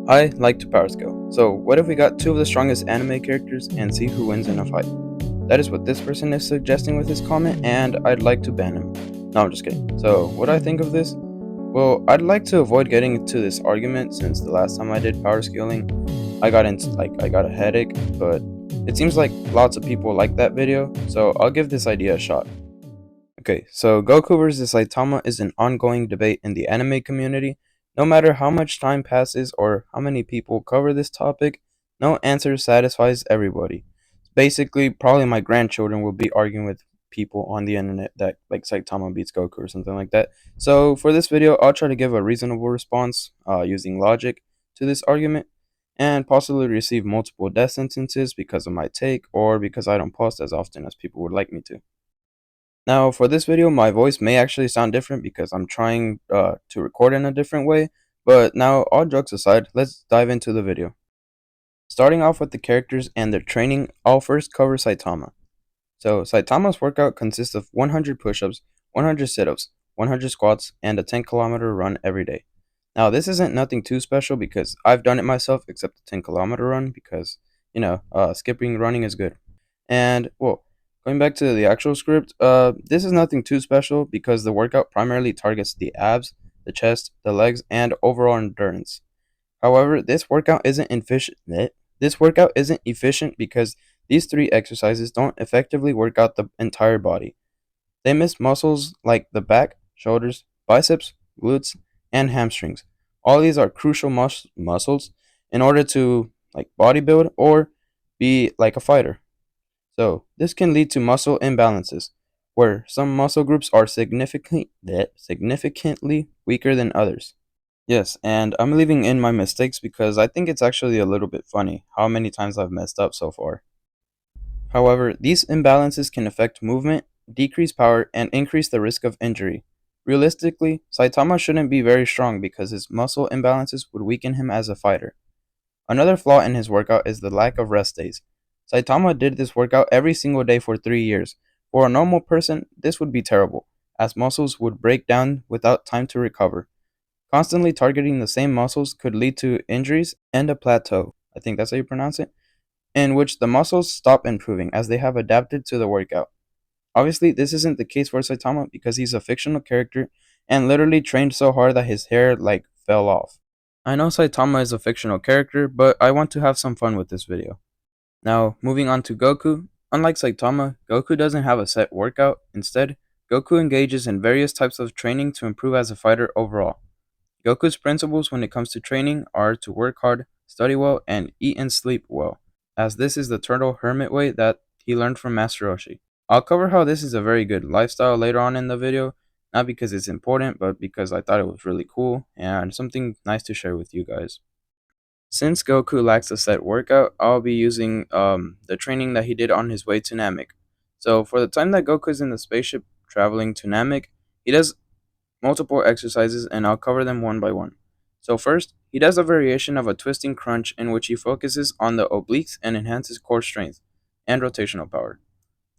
I like to power scale. So, what if we got two of the strongest anime characters and see who wins in a fight? That is what this person is suggesting with his comment, and I'd like to ban him. No, I'm just kidding. So, what do I think of this? Well, I'd like to avoid getting into this argument since the last time I did power scaling, I got a headache, but it seems like lots of people like that video, so I'll give this idea a shot. Okay, so Goku vs. Saitama is an ongoing debate in the anime community. No matter how much time passes or how many people cover this topic, no answer satisfies everybody. Basically, probably my grandchildren will be arguing with people on the internet that like Saitama beats Goku or something like that. So for this video, I'll try to give a reasonable response using logic to this argument and possibly receive multiple death sentences because of my take or because I don't post as often as people would like me to. Now, for this video, my voice may actually sound different because I'm trying to record in a different way, but now, all jokes aside, let's dive into the video. Starting off with the characters and their training, I'll first cover Saitama. So, Saitama's workout consists of 100 push-ups, 100 sit-ups, 100 squats, and a 10-kilometer run every day. Now, this isn't nothing too special because I've done it myself, except the 10-kilometer run because, skipping running is good. And, well, going back to the actual script, this is nothing too special because the workout primarily targets the abs, the chest, the legs, and overall endurance. However, This workout isn't efficient because these three exercises don't effectively work out the entire body. They miss muscles like the back, shoulders, biceps, glutes, and hamstrings. All these are crucial muscles in order to like bodybuild or be like a fighter. So, this can lead to muscle imbalances, where some muscle groups are significantly weaker than others. Yes, and I'm leaving in my mistakes because I think it's actually a little bit funny how many times I've messed up so far. However, these imbalances can affect movement, decrease power, and increase the risk of injury. Realistically, Saitama shouldn't be very strong because his muscle imbalances would weaken him as a fighter. Another flaw in his workout is the lack of rest days. Saitama did this workout every single day for 3 years. For a normal person, this would be terrible, as muscles would break down without time to recover. Constantly targeting the same muscles could lead to injuries and a plateau, I think that's how you pronounce it, in which the muscles stop improving as they have adapted to the workout. Obviously, this isn't the case for Saitama because he's a fictional character and literally trained so hard that his hair like fell off. I know Saitama is a fictional character, but I want to have some fun with this video. Now, moving on to Goku. Unlike Saitama, Goku doesn't have a set workout. Instead, Goku engages in various types of training to improve as a fighter overall. Goku's principles when it comes to training are to work hard, study well, and eat and sleep well, as this is the turtle hermit way that he learned from Master Roshi. I'll cover how this is a very good lifestyle later on in the video, not because it's important, but because I thought it was really cool and something nice to share with you guys. Since Goku lacks a set workout, I'll be using the training that he did on his way to Namek. So for the time that Goku is in the spaceship traveling to Namek, he does multiple exercises and I'll cover them one by one. So first, he does a variation of a twisting crunch in which he focuses on the obliques and enhances core strength and rotational power.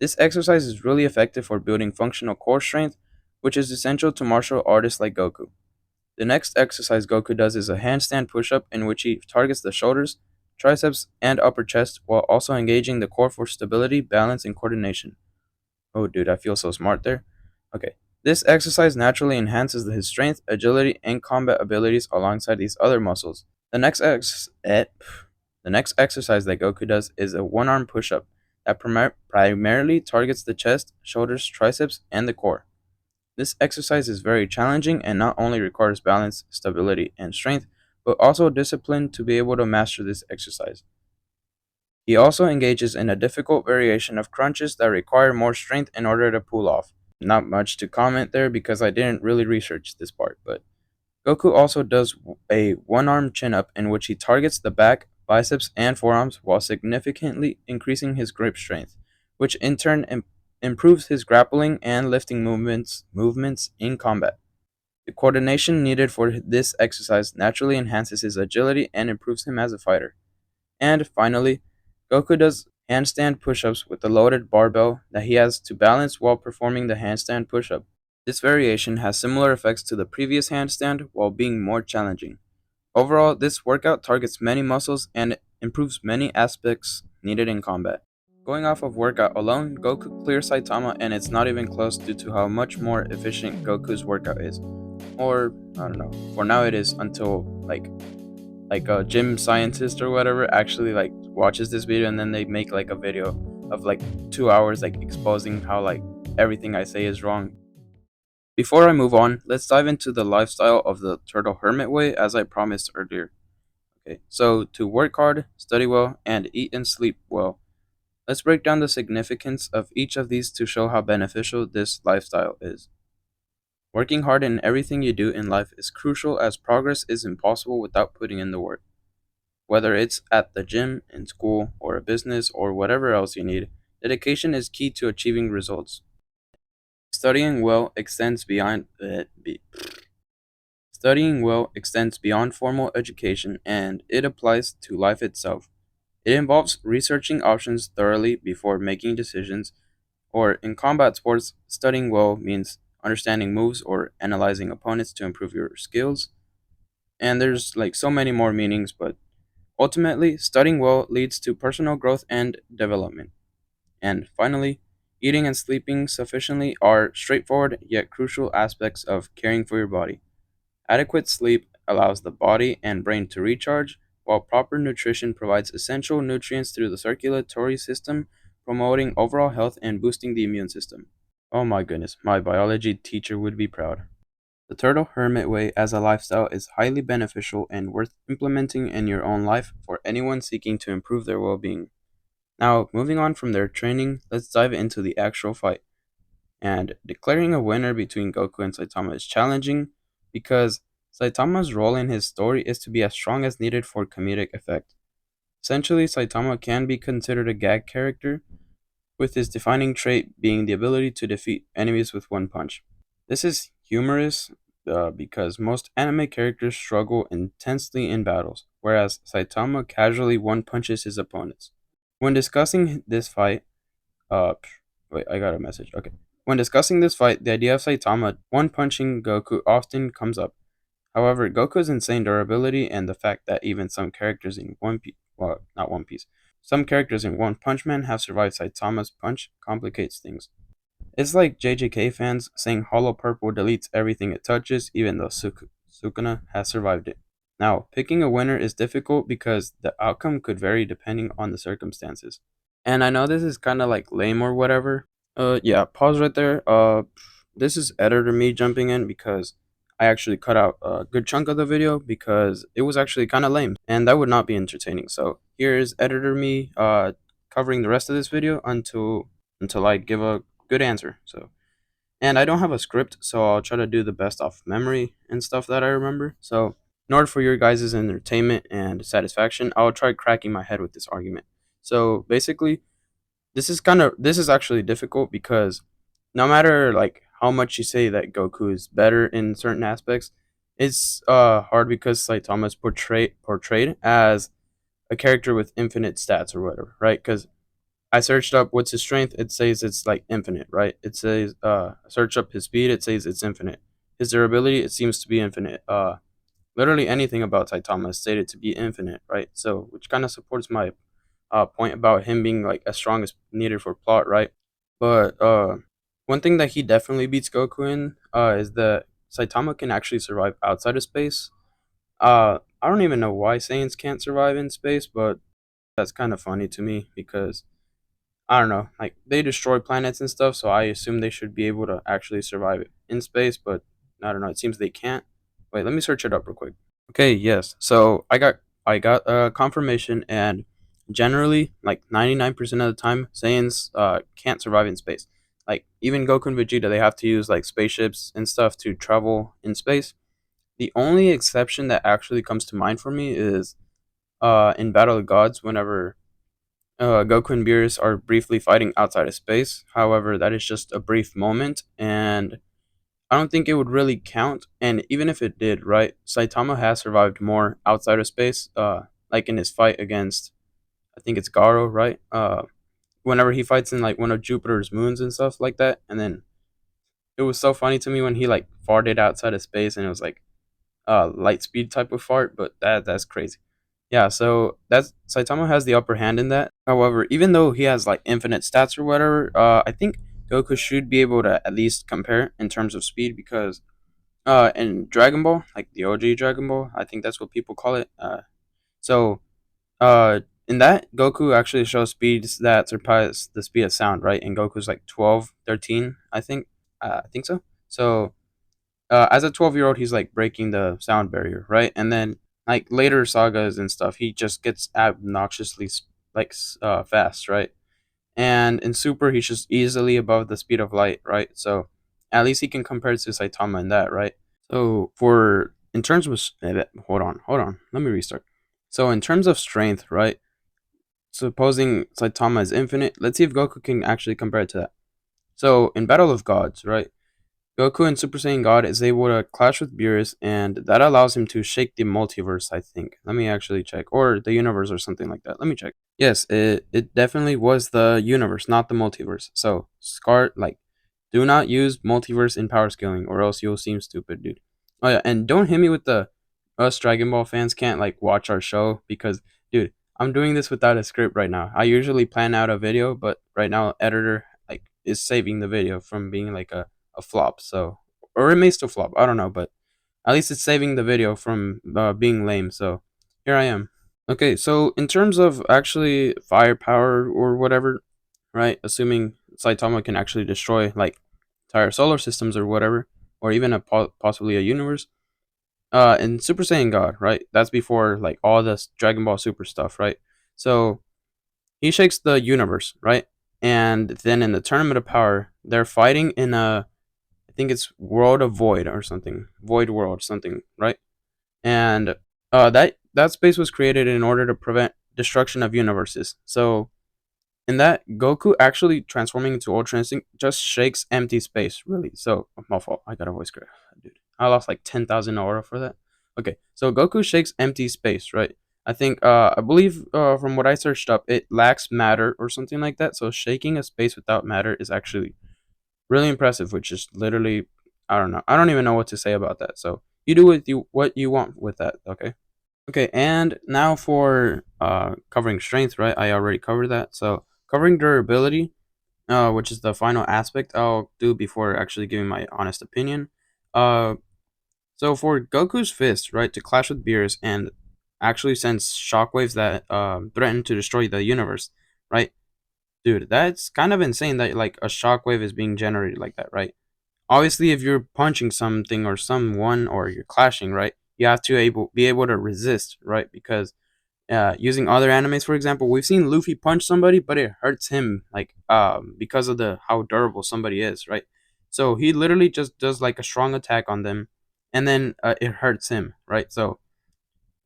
This exercise is really effective for building functional core strength, which is essential to martial artists like Goku. The next exercise Goku does is a handstand push-up in which he targets the shoulders, triceps, and upper chest while also engaging the core for stability, balance, and coordination. Oh dude, I feel so smart there. Okay. This exercise naturally enhances his strength, agility, and combat abilities alongside these other muscles. The next exercise that Goku does is a one-arm push-up that primarily targets the chest, shoulders, triceps, and the core. This exercise is very challenging and not only requires balance, stability, and strength, but also discipline to be able to master this exercise. He also engages in a difficult variation of crunches that require more strength in order to pull off. Not much to comment there because I didn't really research this part, but Goku also does a one-arm chin-up in which he targets the back, biceps, and forearms while significantly increasing his grip strength, which in turn improves his grappling and lifting movements in combat. The coordination needed for this exercise naturally enhances his agility and improves him as a fighter. And finally, Goku does handstand push-ups with a loaded barbell that he has to balance while performing the handstand push-up. This variation has similar effects to the previous handstand while being more challenging. Overall, this workout targets many muscles and improves many aspects needed in combat. Going off of workout alone, Goku clears Saitama, and it's not even close due to how much more efficient Goku's workout is. Or, I don't know, for now it is until like a gym scientist or whatever actually like watches this video and then they make like a video of like 2 hours like exposing how like everything I say is wrong. Before I move on, let's dive into the lifestyle of the turtle hermit way as I promised earlier. Okay, so to work hard, study well, and eat and sleep well. Let's break down the significance of each of these to show how beneficial this lifestyle is. Working hard in everything you do in life is crucial as progress is impossible without putting in the work. Whether it's at the gym, in school, or a business, or whatever else you need, dedication is key to achieving results. Studying well extends beyond Studying well extends beyond formal education and it applies to life itself. It involves researching options thoroughly before making decisions, or in combat sports, studying well means understanding moves or analyzing opponents to improve your skills. And there's like so many more meanings, but ultimately, studying well leads to personal growth and development. And finally, eating and sleeping sufficiently are straightforward yet crucial aspects of caring for your body. Adequate sleep allows the body and brain to recharge, while proper nutrition provides essential nutrients through the circulatory system, promoting overall health and boosting the immune system. Oh my goodness, my biology teacher would be proud. The turtle hermit way as a lifestyle is highly beneficial and worth implementing in your own life for anyone seeking to improve their well being. Now, moving on from their training, let's dive into the actual fight. And declaring a winner between Goku and Saitama is challenging because Saitama's role in his story is to be as strong as needed for comedic effect. Essentially, Saitama can be considered a gag character, with his defining trait being the ability to defeat enemies with one punch. This is humorous because most anime characters struggle intensely in battles, whereas Saitama casually one punches his opponents. When discussing this fight, uh, wait, I got a message. Okay. When discussing this fight, the idea of Saitama one punching Goku often comes up. However, Goku's insane durability and the fact that even some characters in One Piece, well, not One Piece, some characters in One Punch Man have survived Saitama's punch complicates things. It's like JJK fans saying Hollow Purple deletes everything it touches, even though Sukuna has survived it. Now, picking a winner is difficult because the outcome could vary depending on the circumstances. And I know this is kind of like lame or whatever. Yeah, pause right there. This is editor me jumping in because I actually cut out a good chunk of the video because it was actually kind of lame and that would not be entertaining. So here is editor me covering the rest of this video until I give a good answer. So and I don't have a script, so I'll try to do the best off memory and stuff that I remember. So in order for your guys' entertainment and satisfaction, I'll try cracking my head with this argument. So basically, this is actually difficult because no matter like how much you say that Goku is better in certain aspects, it's hard because Saitama is portrayed as a character with infinite stats or whatever, right? Because I searched up what's his strength, it says it's like infinite, right? It says search up his speed, it says it's infinite. His durability, it seems to be infinite. Literally anything about Saitama is stated to be infinite, right? So which kind of supports my point about him being like as strong as needed for plot, right? But one thing that he definitely beats Goku in is that Saitama can actually survive outside of space. I don't even know why Saiyans can't survive in space, but that's kind of funny to me because I don't know, like they destroy planets and stuff, so I assume they should be able to actually survive in space, but I don't know, it seems they can't. Wait, let me search it up real quick. Okay, yes. So I got confirmation, and generally, like 99% of the time, Saiyans can't survive in space. Like even Goku and Vegeta, they have to use like spaceships and stuff to travel in space. The only exception that actually comes to mind for me is in Battle of Gods, whenever Goku and Beerus are briefly fighting outside of space. However, that is just a brief moment, and I don't think it would really count. And even if it did, right, Saitama has survived more outside of space, like in his fight against, I think it's Garo, right? Whenever he fights in like one of Jupiter's moons and stuff like that. And then it was so funny to me when he like farted outside of space and it was like light speed type of fart, but that's crazy. Yeah, so that's Saitama has the upper hand in that. However, even though he has like infinite stats or whatever, I think Goku should be able to at least compare in terms of speed because in Dragon Ball, like the OG Dragon Ball, I think that's what people call it. So in that Goku actually shows speeds that surpass the speed of sound, right? And Goku's like 12, 13, I think. I think so. So as a 12-year-old, he's like breaking the sound barrier, right? And then like later sagas and stuff, he just gets obnoxiously fast, right? And in Super, he's just easily above the speed of light, right? So at least he can compare to Saitama in that, right? So for in terms of hold on, let me restart. So in terms of strength, right? Supposing Saitama is infinite, let's see if Goku can actually compare it to that. So in Battle of Gods, right? Goku in Super Saiyan God is able to clash with Beerus, and that allows him to shake the multiverse, I think. Let me actually check. Or the universe or something like that. Let me check. Yes, it definitely was the universe, not the multiverse. So, do not use multiverse in power scaling, or else you'll seem stupid, dude. Oh, yeah, and don't hit me with the us Dragon Ball fans can't, like, watch our show, because, dude, I'm doing this without a script right now. I usually plan out a video, but right now, editor, like, is saving the video from being, like, a flop, so or it may still flop. I don't know, but at least it's saving the video from being lame. So here I am. Okay, so in terms of actually firepower or whatever, right? Assuming Saitama can actually destroy like entire solar systems or whatever, or even possibly a universe. In Super Saiyan God, right? That's before like all this Dragon Ball Super stuff, right? So he shakes the universe, right? And then in the Tournament of Power, they're fighting in a I think it's World of Void or something, Void World something, right? And that space was created in order to prevent destruction of universes. So in that, Goku actually transforming into Ultra Instinct just shakes empty space, really. So my fault, I got a voice crack, dude. I lost like 10,000 aura for that. Okay, so Goku shakes empty space, right? I believe from what I searched up, it lacks matter or something like that. So shaking a space without matter is actually really impressive, which is literally I don't know. I don't even know what to say about that. So you do with you what you want with that, okay? Okay, and now for covering strength, right? I already covered that. So covering durability, which is the final aspect I'll do before actually giving my honest opinion. Uh, so for Goku's fist, right, to clash with Beerus and actually sends shockwaves that threaten to destroy the universe, right? Dude, that's kind of insane that like a shockwave is being generated like that, right? Obviously, if you're punching something or someone or you're clashing, right, you have to be able to resist, right? Because using other animes, for example, we've seen Luffy punch somebody, but it hurts him like because of the how durable somebody is, right? So he literally just does like a strong attack on them, and then it hurts him, right? So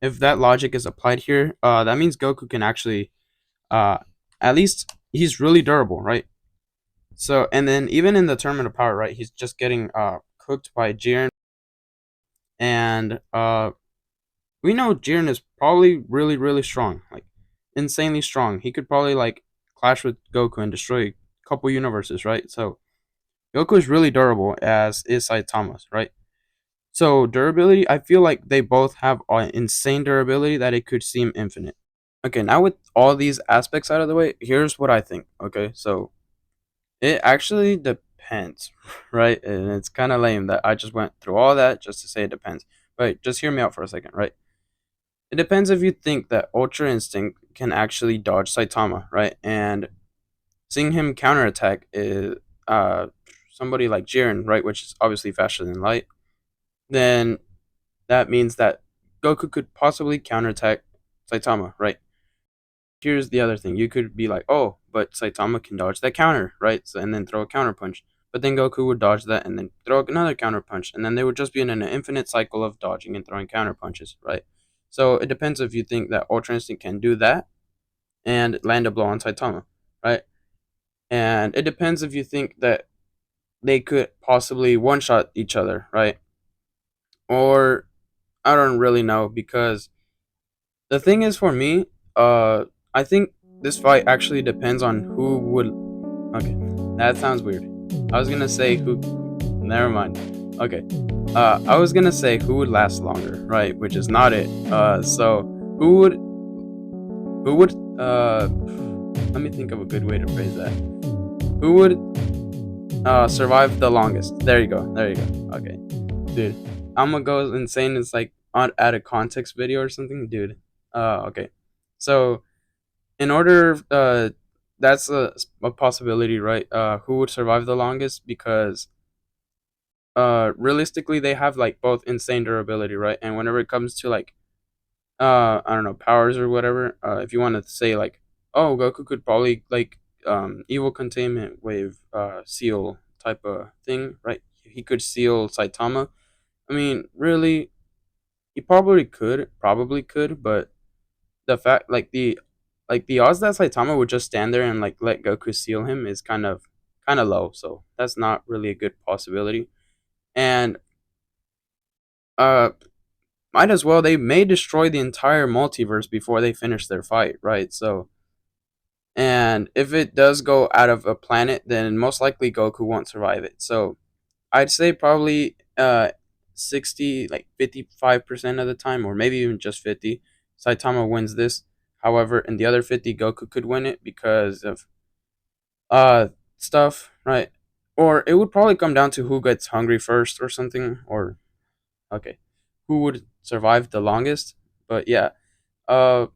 if that logic is applied here, that means Goku can actually uh, at least he's really durable, right? So and then even in the Tournament of Power, right, he's just getting cooked by Jiren, and we know Jiren is probably really strong, like insanely strong. He could probably like clash with Goku and destroy a couple universes, right? So Goku is really durable, as is Saitama's, right? So durability, I feel like they both have insane durability that it could seem infinite. Okay, now with all these aspects out of the way, here's what I think. Okay, so it actually depends, right? And it's kind of lame that I just went through all that just to say it depends. But just hear me out for a second, right? It depends if you think that Ultra Instinct can actually dodge Saitama, right? And seeing him counterattack is somebody like Jiren, right, which is obviously faster than light, then that means that Goku could possibly counterattack Saitama, right? Here's the other thing. You could be like, oh, but Saitama can dodge that counter, right? So, and then throw a counter punch. But then Goku would dodge that and then throw another counter punch. And then they would just be in an infinite cycle of dodging and throwing counter punches, right? So it depends if you think that Ultra Instinct can do that and land a blow on Saitama, right? And it depends if you think that they could possibly one shot each other, right? Or I don't really know because the thing is for me, I think this fight actually depends on who would. Okay, that sounds weird. I was gonna say who. Never mind. Okay. I was gonna say who would last longer, right? Which is not it. So who would who would let me think of a good way to phrase that. Who would survive the longest? There you go. There you go. Okay, dude. I'm gonna go insane. It's like on at a context video or something, dude. Okay. So in order, that's a possibility, right? Who would survive the longest? Because realistically, they have like both insane durability, right? And whenever it comes to like I don't know, powers or whatever, if you want to say like, oh, Goku could probably like evil containment wave seal type of thing, right? He could seal Saitama. I mean, really, he probably could, but the fact like the odds that Saitama would just stand there and like let Goku seal him is kind of low, so that's not really a good possibility. And uh might as well, they may destroy the entire multiverse before they finish their fight, right? So, and if it does go out of a planet, then most likely Goku won't survive it. So, I'd say probably 60 like 55% of the time, or maybe even just 50, Saitama wins this. However, in the other 50, Goku could win it because of uh stuff, right? Or it would probably come down to who gets hungry first or something, or okay, who would survive the longest. But yeah, uh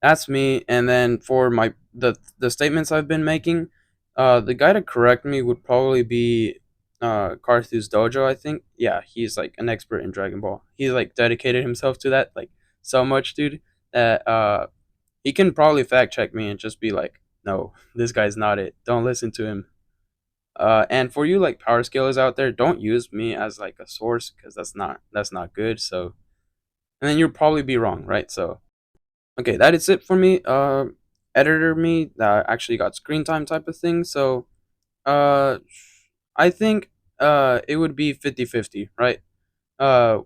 that's me. And then for my the statements I've been making, the guy to correct me would probably be Karthu's Dojo, I think. Yeah, he's like an expert in Dragon Ball. He like dedicated himself to that like so much, dude, that he can probably fact check me and just be like, "No, this guy's not it. Don't listen to him." And for you like power scalers out there, don't use me as like a source because that's not good. So, and then you'll probably be wrong, right? So, okay, that is it for me. Editor me actually got screen time type of thing. So, uh, I think it would be 50-50, right? Uh,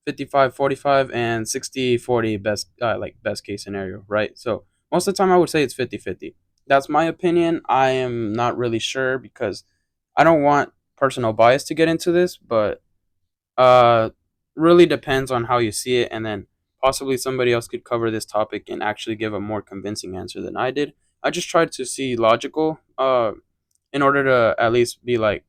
55-45 and 60-40 best like best case scenario, right? So most of the time I would say it's 50-50. That's my opinion. I am not really sure because I don't want personal bias to get into this, but uh, really depends on how you see it, and then possibly somebody else could cover this topic and actually give a more convincing answer than I did. I just tried to see logical, in order to at least be like,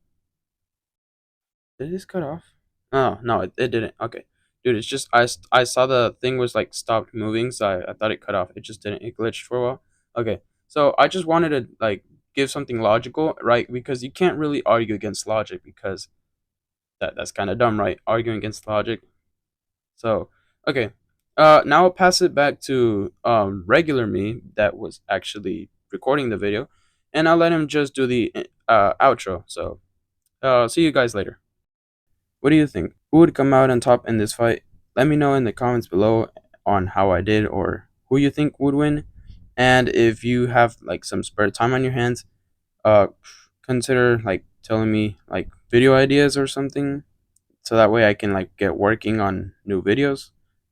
did this cut off? Oh no, it didn't. Okay, dude, it's just I saw the thing was like stopped moving, so I thought it cut off. It just didn't. It glitched for a while. Okay, so I just wanted to like give something logical, right? Because you can't really argue against logic because that's kind of dumb, right? Arguing against logic. So, okay. Now I'll pass it back to regular me that was actually recording the video, and I'll let him just do the outro. So, see you guys later. What do you think? Who would come out on top in this fight? Let me know in the comments below on how I did or who you think would win. And if you have like some spare time on your hands, uh, consider like telling me like video ideas or something so that way I can like get working on new videos.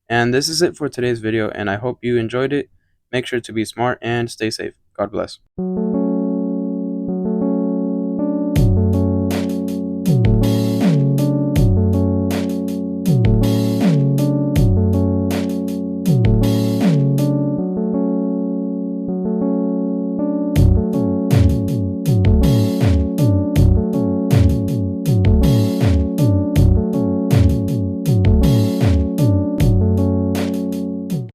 And this is it for today's video, and I hope you enjoyed it. Make sure to be smart and stay safe. God bless.